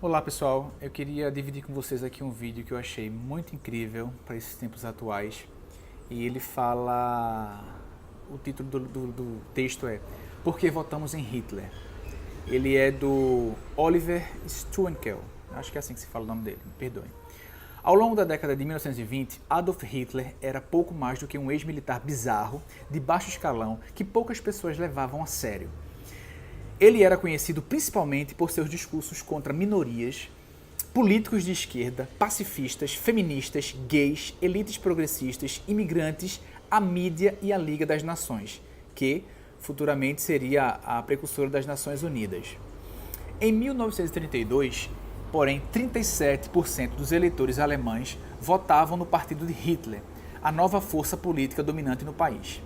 Olá pessoal, eu queria dividir com vocês aqui um vídeo que eu achei muito incrível para esses tempos atuais. E ele fala, o título do texto é Por que votamos em Hitler? Ele é do Oliver Stuenkel, acho que é assim que se fala o nome dele, me perdoem. Ao longo da década de 1920, Adolf Hitler era pouco mais do que um ex-militar bizarro, de baixo escalão, que poucas pessoas levavam a sério. Ele era conhecido principalmente por seus discursos contra minorias, políticos de esquerda, pacifistas, feministas, gays, elites progressistas, imigrantes, a mídia e a Liga das Nações, que futuramente seria a precursora das Nações Unidas. Em 1932, porém, 37% dos eleitores alemães votavam no partido de Hitler, a nova força política dominante no país.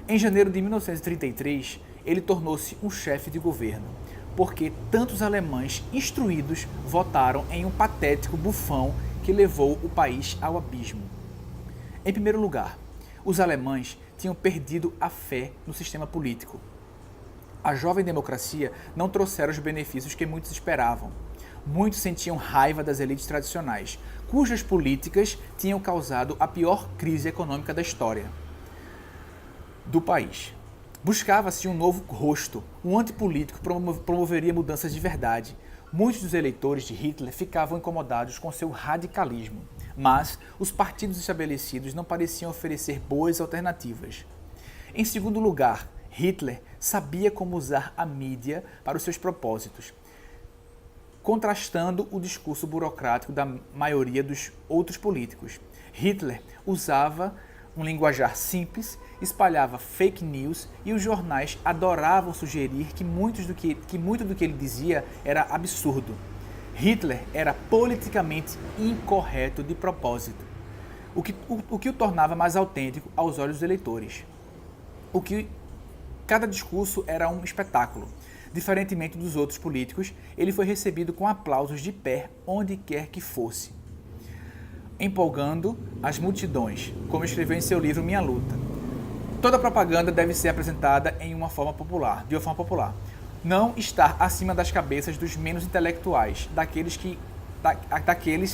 Em janeiro de 1933, ele tornou-se um chefe de governo, porque tantos alemães instruídos votaram em um patético bufão que levou o país ao abismo. Em primeiro lugar, os alemães tinham perdido a fé no sistema político. A jovem democracia não trouxera os benefícios que muitos esperavam. Muitos sentiam raiva das elites tradicionais, cujas políticas tinham causado a pior crise econômica da história do país. Buscava-se um novo rosto, um antipolítico promoveria mudanças de verdade. Muitos dos eleitores de Hitler ficavam incomodados com seu radicalismo, mas os partidos estabelecidos não pareciam oferecer boas alternativas. Em segundo lugar, Hitler sabia como usar a mídia para os seus propósitos, contrastando o discurso burocrático da maioria dos outros políticos. Hitler usava um linguajar simples, espalhava fake news e os jornais adoravam sugerir que muito do que ele dizia era absurdo. Hitler era politicamente incorreto de propósito, o que o tornava mais autêntico aos olhos dos eleitores. Cada discurso era um espetáculo. Diferentemente dos outros políticos, ele foi recebido com aplausos de pé onde quer que fosse, empolgando as multidões, como escreveu em seu livro Minha Luta. Toda propaganda deve ser apresentada de uma forma popular. Não estar acima das cabeças dos menos intelectuais, daqueles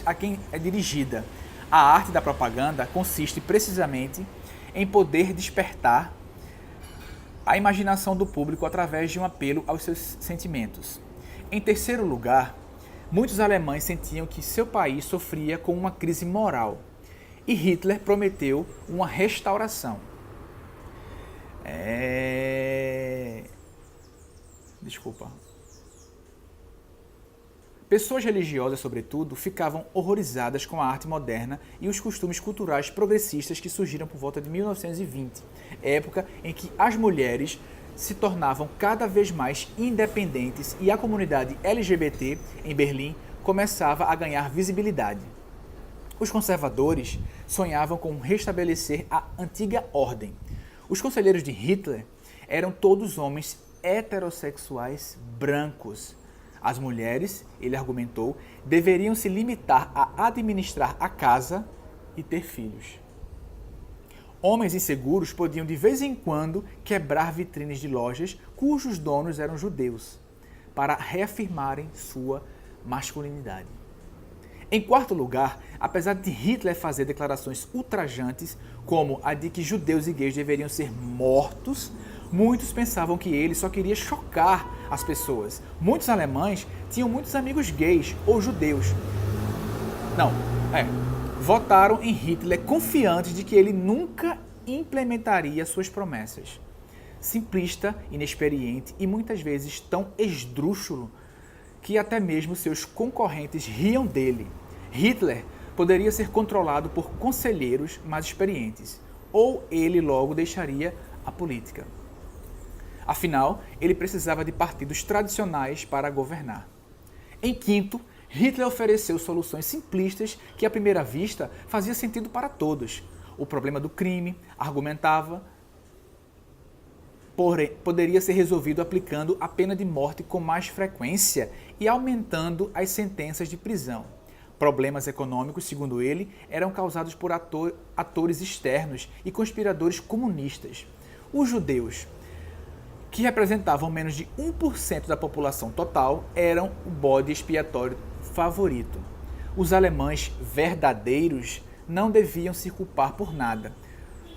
a quem é dirigida. A arte da propaganda consiste precisamente em poder despertar a imaginação do público através de um apelo aos seus sentimentos. Em terceiro lugar, muitos alemães sentiam que seu país sofria com uma crise moral e Hitler prometeu uma restauração. Pessoas religiosas, sobretudo, ficavam horrorizadas com a arte moderna e os costumes culturais progressistas que surgiram por volta de 1920, época em que as mulheres se tornavam cada vez mais independentes e a comunidade LGBT em Berlim começava a ganhar visibilidade. Os conservadores sonhavam com restabelecer a antiga ordem. Os conselheiros de Hitler eram todos homens heterossexuais brancos. As mulheres, ele argumentou, deveriam se limitar a administrar a casa e ter filhos. Homens inseguros podiam de vez em quando quebrar vitrines de lojas cujos donos eram judeus, para reafirmarem sua masculinidade. Em quarto lugar, apesar de Hitler fazer declarações ultrajantes, como a de que judeus e gays deveriam ser mortos, muitos pensavam que ele só queria chocar as pessoas. Muitos alemães tinham muitos amigos gays ou judeus. Votaram em Hitler confiantes de que ele nunca implementaria suas promessas. Simplista, inexperiente e muitas vezes tão esdrúxulo que até mesmo seus concorrentes riam dele. Hitler poderia ser controlado por conselheiros mais experientes, ou ele logo deixaria a política. Afinal, ele precisava de partidos tradicionais para governar. Em quinto, Hitler ofereceu soluções simplistas que, à primeira vista, fazia sentido para todos. O problema do crime, argumentava, porém, poderia ser resolvido aplicando a pena de morte com mais frequência e aumentando as sentenças de prisão. Problemas econômicos, segundo ele, eram causados por atores externos e conspiradores comunistas. Os judeus, que representavam menos de 1% da população total, eram o bode expiatório favorito. Os alemães verdadeiros não deviam se culpar por nada.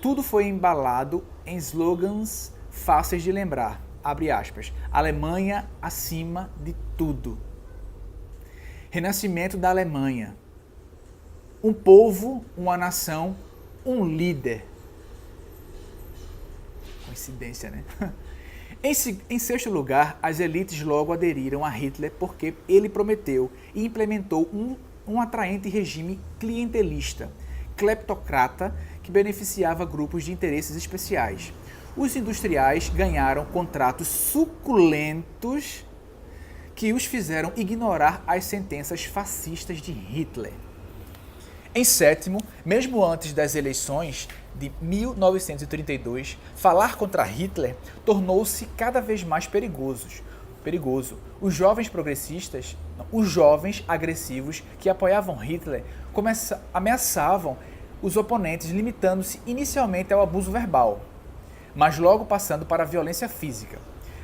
Tudo foi embalado em slogans fáceis de lembrar. Abre aspas. Alemanha acima de tudo. Renascimento da Alemanha. Um povo, uma nação, um líder. Coincidência, né? Em sexto lugar, as elites logo aderiram a Hitler porque ele prometeu e implementou um atraente regime clientelista, cleptocrata, que beneficiava grupos de interesses especiais. Os industriais ganharam contratos suculentos que os fizeram ignorar as sentenças fascistas de Hitler. Em sétimo, mesmo antes das eleições de 1932, falar contra Hitler tornou-se cada vez mais perigoso. Os jovens progressistas, os jovens agressivos que apoiavam Hitler ameaçavam os oponentes, limitando-se inicialmente ao abuso verbal, mas logo passando para a violência física.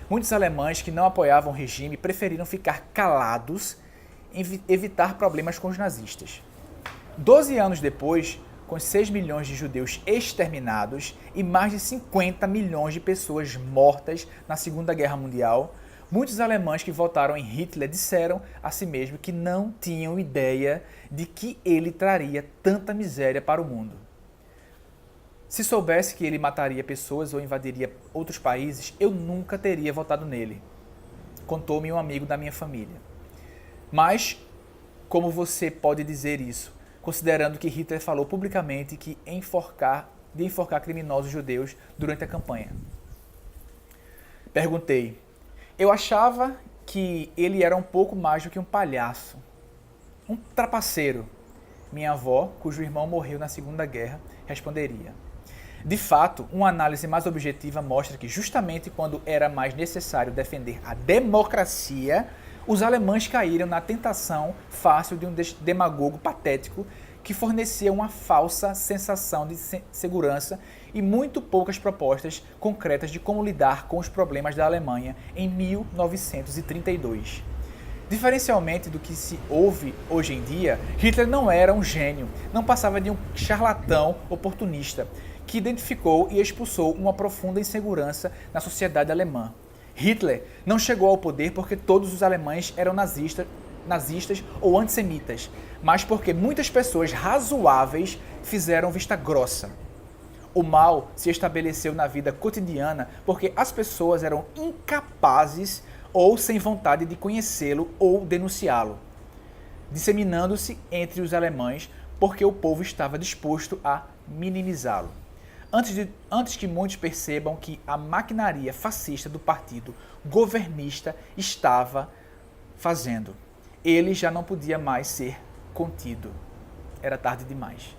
Muitos alemães que não apoiavam o regime preferiram ficar calados e evitar problemas com os nazistas. 12 anos depois, com 6 milhões de judeus exterminados e mais de 50 milhões de pessoas mortas na Segunda Guerra Mundial, muitos alemães que votaram em Hitler disseram a si mesmos que não tinham ideia de que ele traria tanta miséria para o mundo. Se soubesse que ele mataria pessoas ou invadiria outros países, eu nunca teria votado nele, contou-me um amigo da minha família. Mas, como você pode dizer isso, considerando que Hitler falou publicamente de enforcar criminosos judeus durante a campanha? Perguntei. Eu achava que ele era um pouco mais do que um palhaço, um trapaceiro. Minha avó, cujo irmão morreu na Segunda Guerra, responderia. De fato, uma análise mais objetiva mostra que justamente quando era mais necessário defender a democracia, os alemães caíram na tentação fácil de um demagogo patético que fornecia uma falsa sensação de segurança e muito poucas propostas concretas de como lidar com os problemas da Alemanha em 1932. Diferencialmente do que se ouve hoje em dia, Hitler não era um gênio, não passava de um charlatão oportunista que identificou e expulsou uma profunda insegurança na sociedade alemã. Hitler não chegou ao poder porque todos os alemães eram nazistas ou antissemitas, mas porque muitas pessoas razoáveis fizeram vista grossa. O mal se estabeleceu na vida cotidiana porque as pessoas eram incapazes ou sem vontade de conhecê-lo ou denunciá-lo, disseminando-se entre os alemães porque o povo estava disposto a minimizá-lo. Antes que muitos percebam que a maquinaria fascista do partido governista estava fazendo, ele já não podia mais ser contido. Era tarde demais.